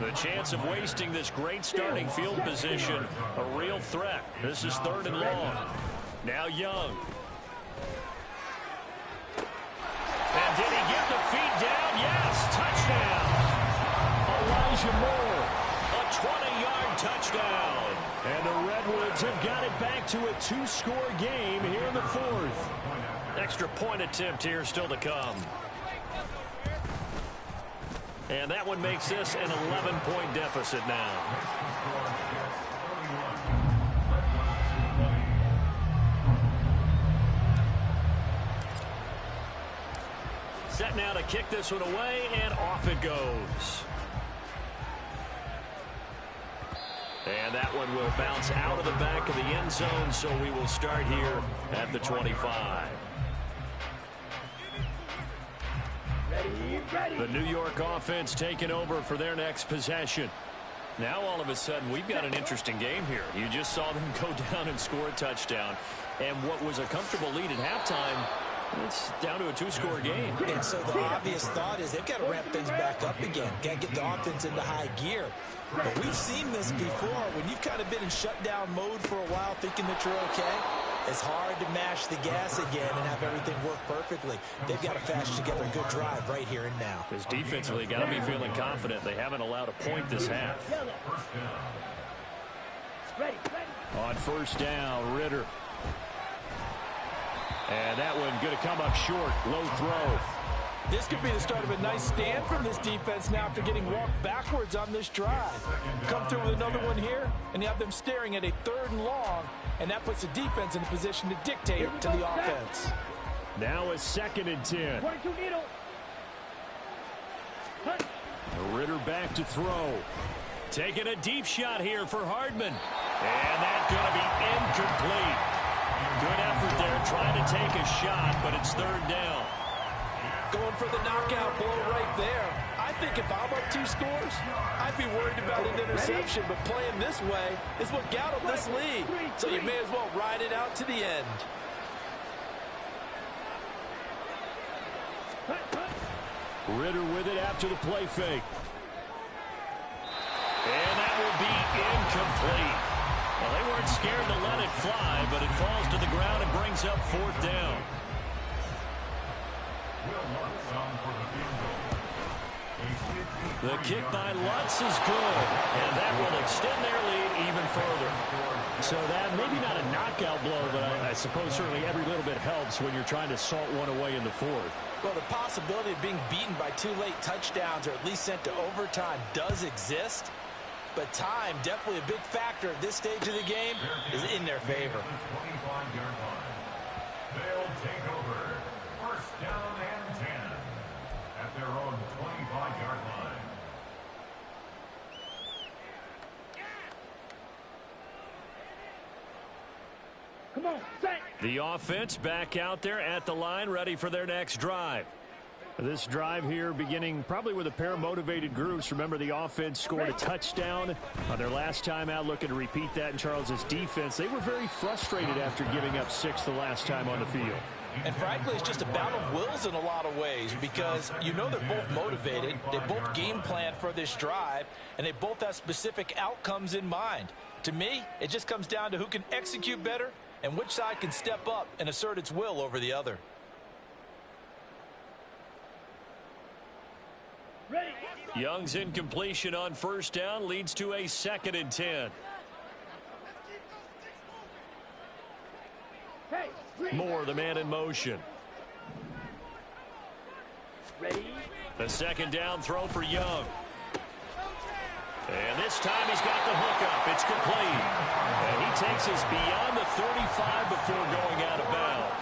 The chance of wasting this great starting field position, a real threat. This is 3rd and long. Now Young. And did he get the feet down? Yes, touchdown. Elijah Moore, a 20-yard touchdown. And the Redwoods have got it back to a 2-score game here in the 4th. Extra point attempt here still to come. And that one makes this an 11-point deficit now. Set now to kick this one away, and off it goes. And that one will bounce out of the back of the end zone, so we will start here at the 25. The New York offense taking over for their next possession. Now all of a sudden we've got an interesting game here. You just saw them go down and score a touchdown. And what was a comfortable lead at halftime, it's down to a 2-score game. And so the obvious thought is they've got to ramp things back up again. Got to get the offense into high gear. But we've seen this before. When you've kind of been in shutdown mode for a while thinking that you're okay, it's hard to mash the gas again and have everything work perfectly. They've got to fashion together a good drive right here and now. Because defensively, got to be feeling confident. They haven't allowed a point this half. On 1st down, Ritter. And that one going to come up short. Low throw. This could be the start of a nice stand from this defense now after getting walked backwards on this drive. Come through with another one here, and you have them staring at a 3rd and long, and that puts the defense in a position to dictate to the offense. Now a 2nd and 10. Ritter back to throw. Taking a deep shot here for Hardman. And that's going to be incomplete. Good effort there trying to take a shot, but it's 3rd down. Going for the knockout blow right there. I think if I'm up 2 scores, I'd be worried about an interception, but playing this way is what got them this lead. So you may as well ride it out to the end. Ritter with it after the play fake. And that will be incomplete. Well, they weren't scared to let it fly, but it falls to the ground and brings up 4th down. The kick by Lutz is good, and that will extend their lead even further. So that, maybe not a knockout blow, but I suppose certainly every little bit helps when you're trying to salt one away in the 4th. Well, the possibility of being beaten by 2 late touchdowns or at least sent to overtime does exist, but time, definitely a big factor at this stage of the game, is in their favor. They'll take over. 1st down and 10 at their own 25-yard line. Come on, set. The offense back out there at the line, ready for their next drive. This drive here beginning probably with a pair of motivated groups. Remember, the offense scored a touchdown on their last time out, looking to repeat that in Charles's defense. They were very frustrated after giving up 6 the last time on the field. And frankly, it's just a battle of wills in a lot of ways because you know they're both motivated, they both game plan for this drive, and they both have specific outcomes in mind. To me, it just comes down to who can execute better and which side can step up and assert its will over the other. Ready. Young's incompletion on 1st down leads to a 2nd and 10. Hey, Moore, the man in motion. ready. The 2nd down throw for Young. And this time he's got the hookup. It's complete. And he takes us beyond the 35 before going out of bounds.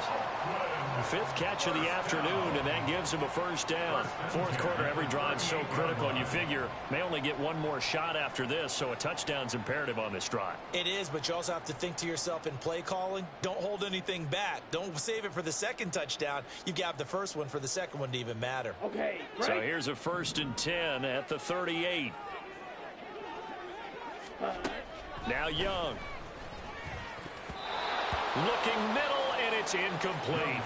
5th catch of the afternoon, and that gives him a 1st down. 4th quarter, every drive's so critical, and you figure may only get one more shot after this, so a touchdown's imperative on this drive. It is, but you also have to think to yourself in play calling, don't hold anything back. Don't save it for the 2nd touchdown. You got the 1st one for the 2nd one to even matter. Okay, break. So here's a 1st and 10 at the 38. Now Young. Looking middle, and it's incomplete.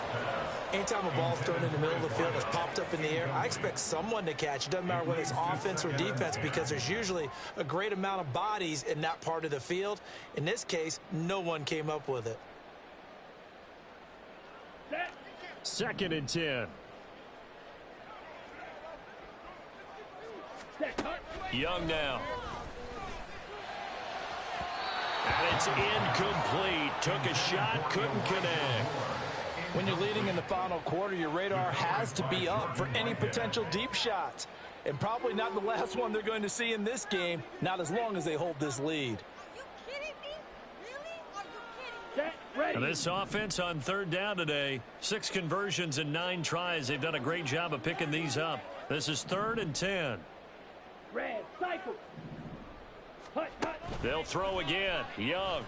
Anytime a ball's thrown in the middle of the field, it's popped up in the air, I expect someone to catch. It doesn't matter whether it's offense or defense because there's usually a great amount of bodies in that part of the field. In this case, no one came up with it. 2nd and 10. Young now. And it's incomplete. Took a shot, couldn't connect. When you're leading in the final quarter, your radar has to be up for any potential deep shots. And probably not the last one they're going to see in this game, not as long as they hold this lead. And this offense on 3rd down today, 6 conversions and 9 tries. They've done a great job of picking these up. This is 3rd and 10. Red, cycle. Hut, hut. They'll throw again. Young.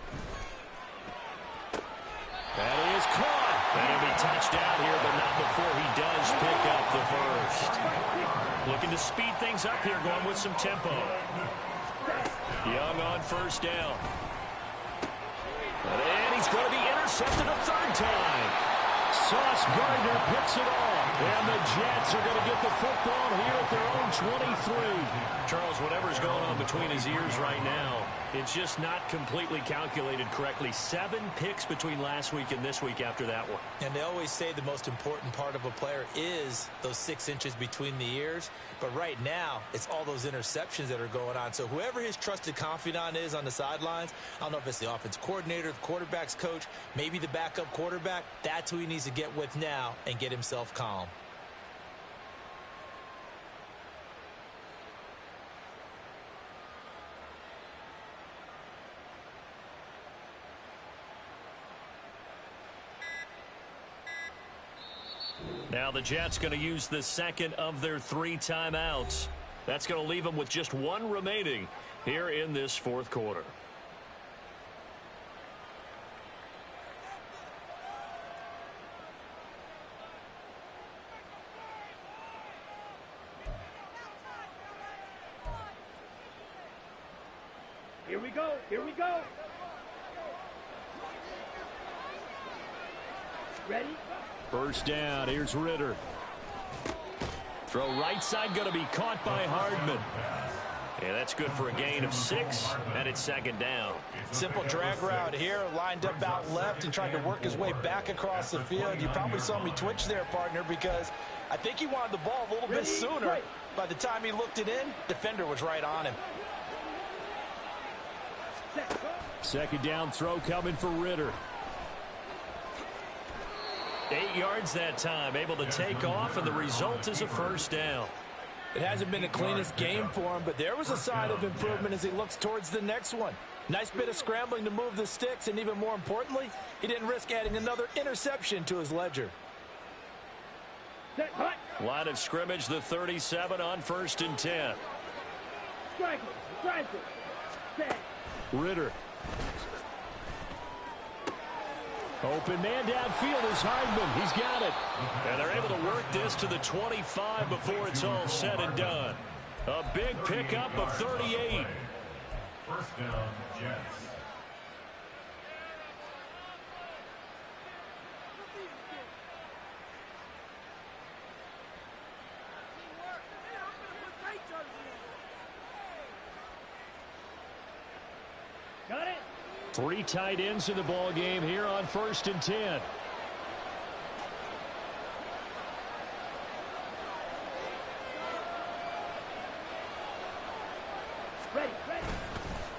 That is caught. And he'll be touched out here, but not before he does pick up the 1st. Looking to speed things up here, going with some tempo. Young on 1st down. And he's going to be intercepted a 3rd time. Sauce Gardner picks it off. And the Jets are going to get the football here at their own 23. Charles, whatever's going on between his ears right now, it's just not completely calculated correctly. 7 picks between last week and this week after that one. And they always say the most important part of a player is those 6 inches between the ears. But right now, it's all those interceptions that are going on. So whoever his trusted confidant is on the sidelines, I don't know if it's the offense coordinator, the quarterback's coach, maybe the backup quarterback, that's who he needs to get with now and get himself calm. Now the Jets going to use the 2nd of their 3 timeouts. That's going to leave them with just 1 remaining here in this 4th quarter. Here we go. Here we go. Ready? First down. Here's Ritter. Throw right side going to be caught by Hardman. Yeah, that's good for a gain of 6, and it's second down. Simple drag route here, lined up out left and tried to work his way back across the field. You probably saw me twitch there, partner, because I think he wanted the ball a little bit sooner. By the time he looked it in, defender was right on him. Second down throw coming for Ritter. 8 yards that time, able to take off, and the result is a first down. It hasn't been the cleanest game for him, but there was a sign of improvement as he looks towards the next one. Nice bit of scrambling to move the sticks, and even more importantly, he didn't risk adding another interception to his ledger. Line of scrimmage, the 37 on 1st and 10. Ritter. Open man downfield is Hardman. He's got it. And they're able to work this to the 25 before it's all said and done. A big pickup of 38. First down, Jets. Got it. 3 tight ends in the ball game here on 1st and 10. Ready.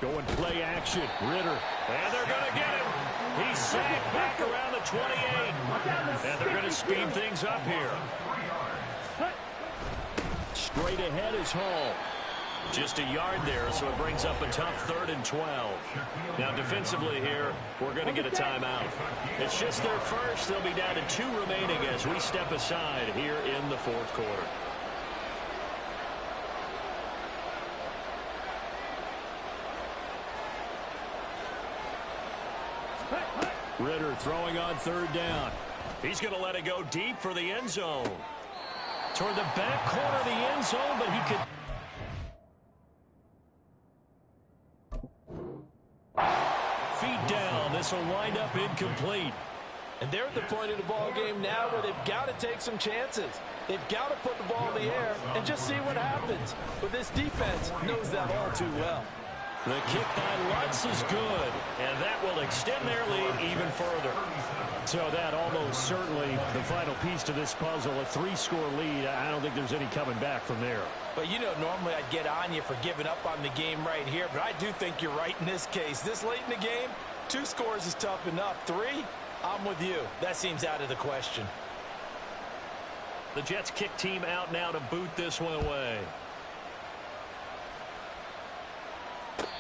Going play action. Ritter. And they're going to get him. He's sacked back around the 28. And they're going to speed things up here. Straight ahead is Hall. Just a yard there, so it brings up a tough 3rd and 12. Now, defensively here, we're going to get a timeout. It's just their first. They'll be down to 2 remaining as we step aside here in the 4th quarter. Ritter throwing on 3rd down. He's going to let it go deep for the end zone. Toward the back corner of the end zone, but he could... Feet down. This will wind up incomplete. And they're at the point of the ball game now where they've got to take some chances. They've got to put the ball in the air and just see what happens. But this defense knows that all too well. The kick by Lutz is good, and that will extend their lead even further. So that almost certainly the final piece to this puzzle, a 3-score lead. I don't think there's any coming back from there. But, you know, normally I'd get on you for giving up on the game right here, but I do think you're right in this case. This late in the game, 2 scores is tough enough. 3, I'm with you. That seems out of the question. The Jets kick team out now to boot this one away.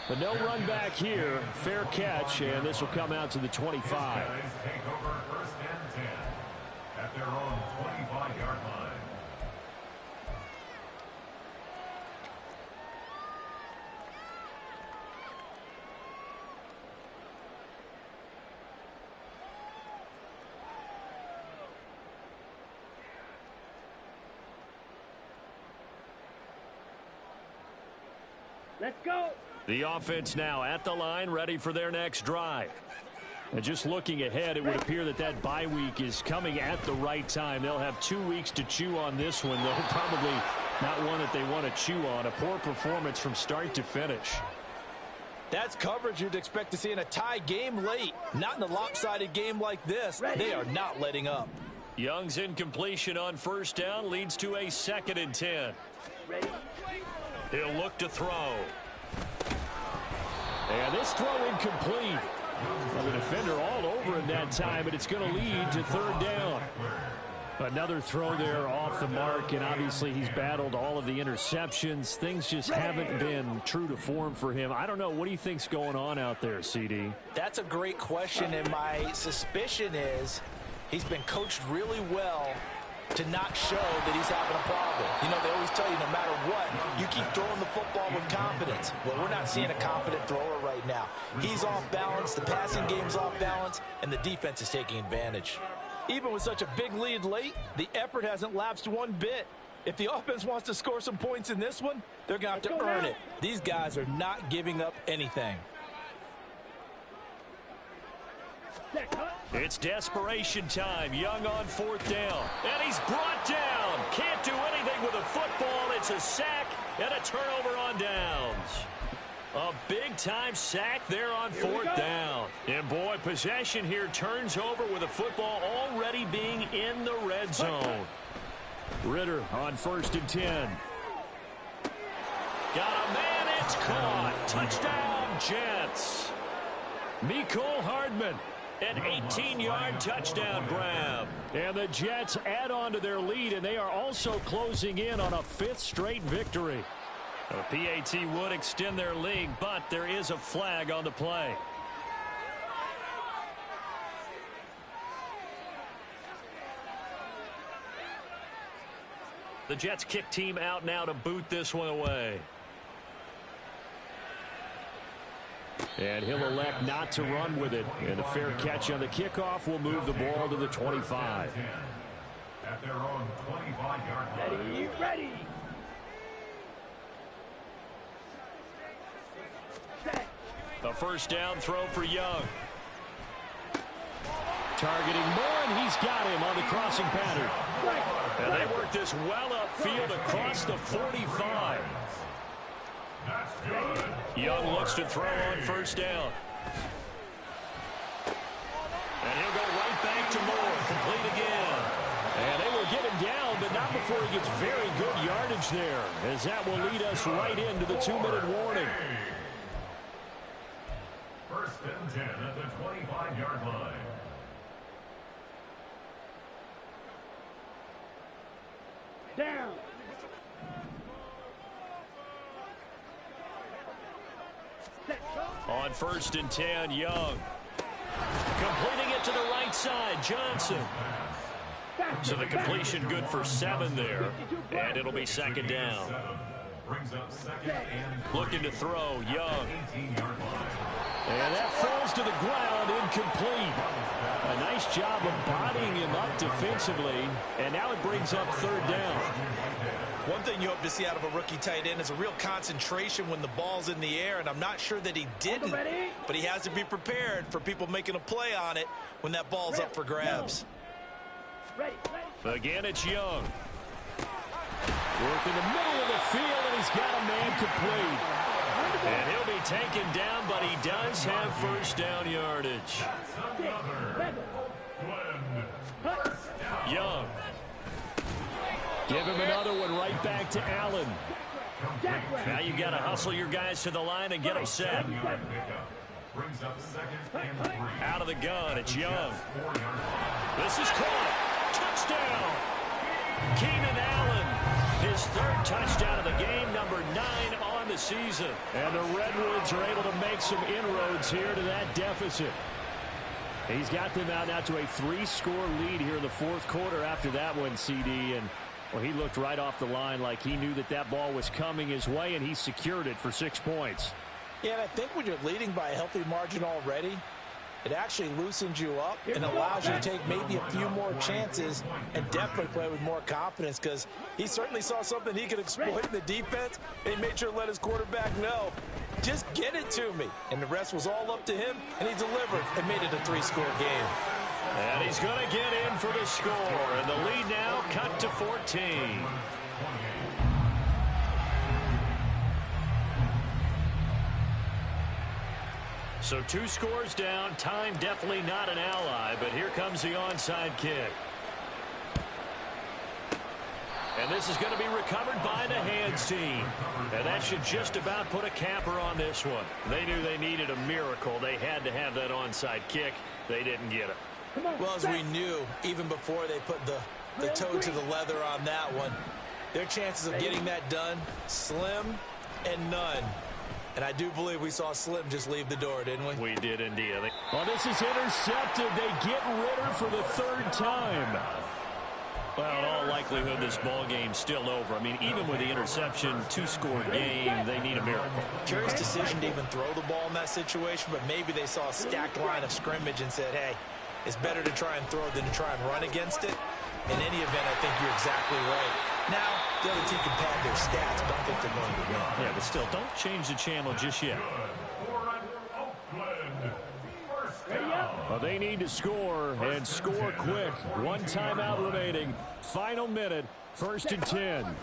But no run back here. Fair catch, and this will come out to the 25. Take over 1st and 10 at their own 25-yard line. Let's go. The offense now at the line, ready for their next drive. And just looking ahead, it would appear that that bye week is coming at the right time. They'll have 2 weeks to chew on this one, though probably not one that they want to chew on. A poor performance from start to finish. That's coverage you'd expect to see in a tie game late. Not in a lopsided game like this. They are not letting up. Young's incompletion on 1st down leads to a 2nd and 10. Ready. He'll look to throw. And this throw incomplete. Well, the defender all over him that time, but it's going to lead to 3rd down. Another throw there off the mark, and obviously he's battled all of the interceptions. Things just haven't been true to form for him. I don't know. What do you think's going on out there, CD? That's a great question, and my suspicion is he's been coached really well to not show that he's having a problem. You know, they always tell you no matter what, you keep throwing the football with confidence. Well, we're not seeing a confident thrower right now. He's off balance, the passing game's off balance, and the defense is taking advantage. Even with such a big lead late, the effort hasn't lapsed one bit. If the offense wants to score some points in this one, they're going to have to earn it. These guys are not giving up anything. It's desperation time. Young on 4th down. And he's brought down. Can't do anything with a football. It's a sack and a turnover on downs. A big-time sack there on 4th down. And, boy, possession here turns over with a football already being in the red zone. Ritter on 1st and 10. Got a man. It's caught. Touchdown, Jets. Mecole Hardman. An 18-yard touchdown grab. And the Jets add on to their lead, and they are also closing in on a 5th straight victory. The PAT would extend their lead, but there is a flag on the play. The Jets kick team out now to boot this one away. And he'll elect not to run with it. And a fair catch on the kickoff will move the ball to the 25. At their own 25-yard line. Ready. A first down throw for Young. Targeting Moore, and he's got him on the crossing pattern. And they work this well upfield across the 45. That's good. Young looks to throw on first down. And he'll go right back to Moore. Complete again. And they will get him down, but not before he gets very good yardage there, as that will lead us right into the 2-minute warning. First and 10 at the 25-yard line. Down. On 1st and 10, Young. Completing it to the right side, Johnson. So the completion good for 7 there. And it'll be 2nd down. Brings up 2nd and Looking to throw, Young. 18-yard line. And that falls to the ground, incomplete. A nice job of bodying him up defensively. And now it brings up 3rd down. One thing you hope to see out of a rookie tight end is a real concentration when the ball's in the air, and I'm not sure that he didn't, but he has to be prepared for people making a play on it when that ball's up for grabs. Again, it's Young. Work in the middle of the field, and he's got a man complete. And he'll be taken down, but he does have first down yardage. Young. Give him another one right back to Allen. Now you got to hustle your guys to the line and get them set. Brings up 2nd and 3. Out of the gun, it's Young. This is caught. Touchdown. Keenan Allen. His 3rd touchdown of the game, number 9 on the season. And the Redwoods are able to make some inroads here to that deficit. He's got them out now to a 3-score lead here in the 4th quarter after that one, CD. And well, he looked right off the line like he knew that that ball was coming his way, and he secured it for 6 points. Yeah, and I think when you're leading by a healthy margin already, it actually loosens you up and allows you to take maybe a few more chances and definitely play with more confidence, because he certainly saw something he could exploit in the defense, and he made sure to let his quarterback know, just get it to me. And the rest was all up to him, and he delivered and made it a 3-score game. And he's going to get in for the score, and the lead now cut to 14. So 2 scores down. Time definitely not an ally, but here comes the onside kick. And this is going to be recovered by the hands team. And that should just about put a capper on this one. They knew they needed a miracle. They had to have that onside kick. They didn't get it. Well, as we knew, even before they put the toe to the leather on that one, their chances of getting that done, slim and none. And I do believe we saw Slim just leave the door, didn't we? We did indeed. Well, this is intercepted. They get Ritter for the 3rd time. Well, in all likelihood, this ball game's still over. I mean, even with the interception, 2-score game, they need a miracle. Curious decision to even throw the ball in that situation, but maybe they saw a stacked line of scrimmage and said, hey, it's better to try and throw than to try and run against it. In any event, I think you're exactly right. Now, the other team can pad their stats, but I don't think they're going to win. Yeah, but still, don't change the channel just yet. Well, they need to score, and score quick. One timeout remaining. Final minute, 1st and 10.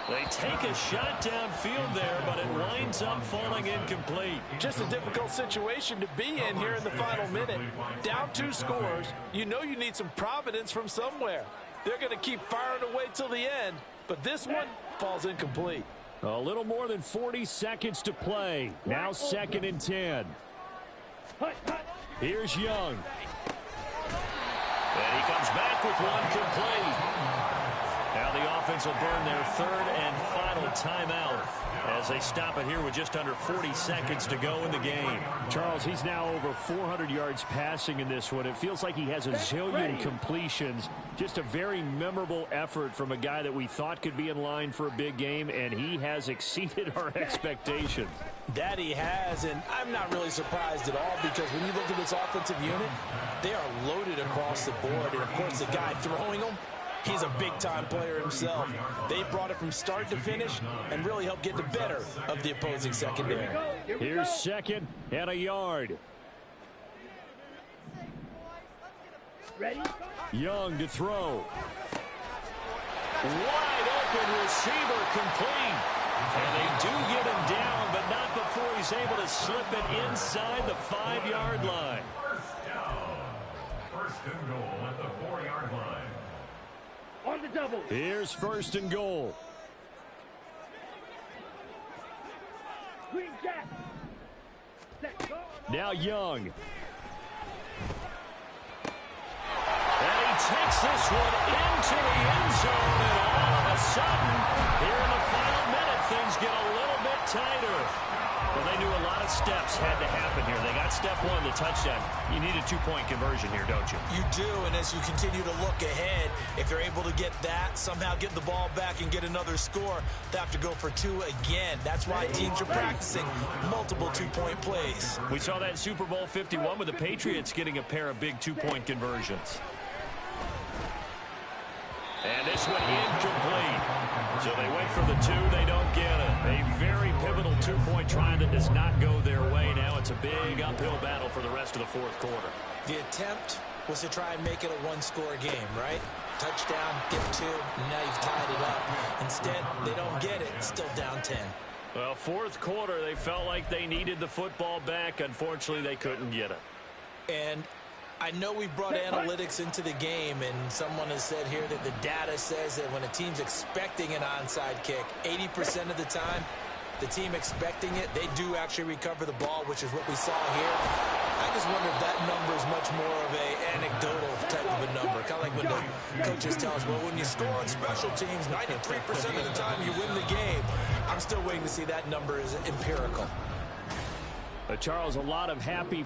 They take a shot downfield there, but it winds up falling incomplete. Just a difficult situation to be in here in the final minute. Down 2 scores, you know you need some providence from somewhere. They're going to keep firing away till the end, but this one falls incomplete. A little more than 40 seconds to play. Now 2nd and 10. Here's Young. And he comes back with one complete. Now the offense will burn their 3rd and final timeout as they stop it here with just under 40 seconds to go in the game. Charles, he's now over 400 yards passing in this one. It feels like he has a zillion completions. Just a very memorable effort from a guy that we thought could be in line for a big game, and he has exceeded our expectations. That he has, and I'm not really surprised at all because when you look at this offensive unit, they are loaded across the board. And, of course, the guy throwing them, he's a big-time player himself. They brought it from start to finish and really helped get the better of the opposing secondary. Here's 2nd and a yard. Ready? Young to throw. Wide open receiver complete. And they do get him down, but not before he's able to slip it inside the 5-yard line. First down. 1st and goal at the 4-yard line. On the double. Here's 1st and goal. Green jack. Let's go. Now Young. And he takes this one into the end zone, and all of a sudden, here in the final minute, things get a little bit tighter. Well, they knew a lot of steps had to happen here. They got step 1, the touchdown. You need a 2-point conversion here, don't you? You do, and as you continue to look ahead, if they're able to get that, somehow get the ball back and get another score, they have to go for 2 again. That's why teams are practicing multiple 2-point plays. We saw that in Super Bowl 51 with the Patriots getting a pair of big 2-point conversions. And this one incomplete. So they went for the 2, they don't get it. A very pivotal 2-point try that does not go their way. Now it's a big uphill battle for the rest of the 4th quarter. The attempt was to try and make it a 1-score game, right? Touchdown, get 2, and now you've tied it up. Instead, they don't get it, still down 10. Well, 4th quarter, they felt like they needed the football back. Unfortunately, they couldn't get it. And I know we brought analytics into the game, and someone has said here that the data says that when a team's expecting an onside kick, 80% of the time, the team expecting it, they do actually recover the ball, which is what we saw here. I just wonder if that number is much more of an anecdotal type of a number. Kind of like when the coaches tell us, well, when you score on special teams, 93% of the time you win the game. I'm still waiting to see that number is empirical. Charles, a lot of happy